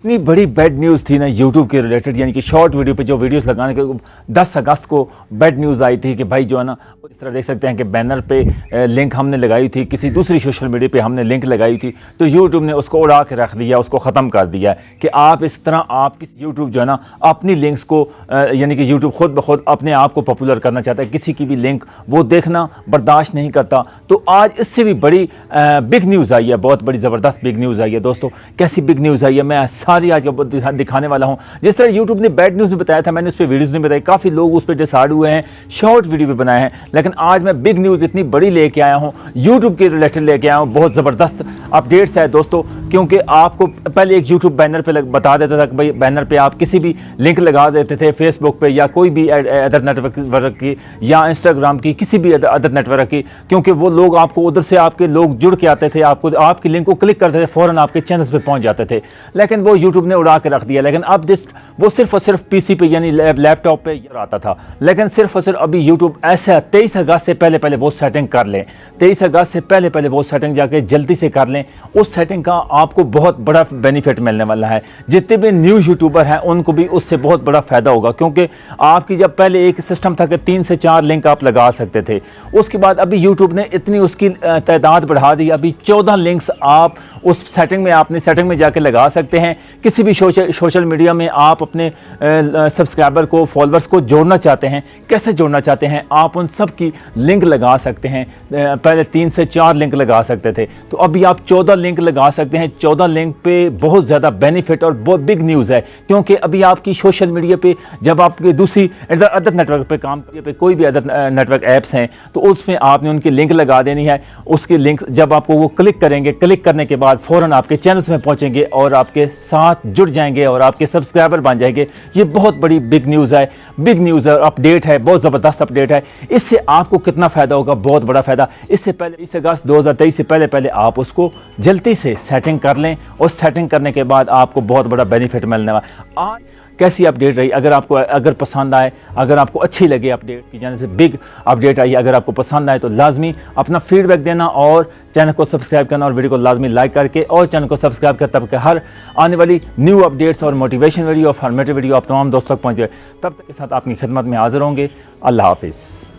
इतनी बड़ी bad news थी ना यूट्यूब के रिलेटेड, यानी कि शॉर्ट वीडियो पे जो वीडियोस लगाने के 10 अगस्त को बैड न्यूज़ आई थी कि भाई जो है ना, इस तरह देख सकते हैं कि बैनर पे लिंक हमने लगाई थी, किसी दूसरी सोशल मीडिया पे हमने लिंक लगाई थी, तो यूट्यूब ने उसको उड़ा के रख दिया, उसको ख़त्म कर दिया कि आप इस तरह आप यूट्यूब जो है ना अपनी लिंक्स को यानी कि यूट्यूब खुद ब खुद अपने आप को पॉपुलर करना चाहता है, किसी की भी लिंक वो देखना बर्दाश्त नहीं करता। तो आज इससे भी बड़ी बिग न्यूज़ आई है, बहुत बड़ी ज़बरदस्त बिग न्यूज़ आई है दोस्तों। कैसी बिग न्यूज़ आई है मैं सारी आज दिखाने वाला हूं। जिस तरह यूट्यूब ने बैड न्यूज़ में बताया था, मैंने उस पर वीडियोज़ नहीं बताई, काफ़ी लोग उस पर डिसाइड हुए हैं, शॉर्ट वीडियो भी बनाए हैं, लेकिन आज मैं बिग न्यूज़ इतनी बड़ी लेके आया हूं, यूट्यूब के रिलेटेड लेके आया हूं। बहुत ज़बरदस्त अपडेट्स है दोस्तों, क्योंकि आपको पहले एक यूट्यूब बैनर पे बता देता था कि भाई बैनर पे आप किसी भी लिंक लगा देते थे, फेसबुक पे या कोई भी अदर नेटवर्क की या इंस्टाग्राम की, किसी भी अदर नेटवर्क की, क्योंकि वो लोग आपको उधर से आपके लोग जुड़ के आते थे, आपको आपकी लिंक को क्लिक करते थे, फ़ौरन आपके चैनल्स पे पहुंच जाते थे। लेकिन वो यूट्यूब ने उड़ा के रख दिया। लेकिन अब वो सिर्फ और सिर्फ पीसी पे यानी लैपटॉप पे आता था, लेकिन सिर्फ और सिर्फ अभी यूट्यूब ऐसा 23 अगस्त से पहले वो सेटिंग कर लें, 23 अगस्त से पहले वो सेटिंग जाके जल्दी से कर लें। उस सेटिंग का आपको बहुत बड़ा बेनिफिट मिलने वाला है। जितने भी न्यू यूट्यूबर हैं उनको भी उससे बहुत बड़ा फ़ायदा होगा, क्योंकि आपकी जब पहले एक सिस्टम था कि 3 से 4 लिंक आप लगा सकते थे, उसके बाद अभी यूट्यूब ने इतनी उसकी तादाद बढ़ा दी, अभी 14 लिंक्स आप उस सेटिंग में अपनी सेटिंग में जाके लगा सकते हैं। किसी भी सोशल मीडिया में आप अपने सब्सक्राइबर को, फॉलोअर्स को जोड़ना चाहते हैं, कैसे जोड़ना चाहते हैं, आप उन सब की लिंक लगा सकते हैं। पहले 3 से 4 लिंक लगा सकते थे, तो अभी आप 14 लिंक लगा सकते हैं। 14 लिंक पे बहुत ज़्यादा बेनिफिट और बहुत बिग न्यूज़ है, क्योंकि अभी आपकी सोशल मीडिया पे जब आपके दूसरी अदर नेटवर्क पे काम पे कोई भी अदर नेटवर्क ऐप्स हैं, तो उसमें आपने उनकी लिंक लगा देनी है। उसकी लिंक जब आपको वो क्लिक करेंगे, क्लिक करने के बाद फ़ौरन आपके चैनल्स में पहुँचेंगे और आपके साथ जुड़ जाएंगे और आपके सब्सक्राइबर बन जाएंगे। ये बहुत बड़ी बिग न्यूज़ है, बिग न्यूज़ है, अपडेट है, बहुत ज़बरदस्त अपडेट है। इससे आपको कितना फ़ायदा होगा, बहुत बड़ा फ़ायदा। इससे पहले 20 अगस्त 2023 से पहले आप उसको जल्दी से सेटिंग कर लें, और सेटिंग करने के बाद आपको बहुत बड़ा बेनिफिट मिलने वाला। आज कैसी अपडेट रही, अगर पसंद आए, अगर आपको अच्छी लगे अपडेट की जाने से बिग अपडेट आई, अगर आपको पसंद आए तो लाजमी अपना फीडबैक देना और चैनल को सब्सक्राइब करना और वीडियो को लाजमी लाइक करके और चैनल को सब्सक्राइब कर, तब कि हर आने वाली न्यू अपडेट्स और मोटिवेशन वीडियो और फॉर्मेटिव वीडियो आप तमाम दोस्तों तक पहुँचे। तब तक के साथ आपकी खिदमत में हाजिर होंगे। अल्लाह हाफिज़।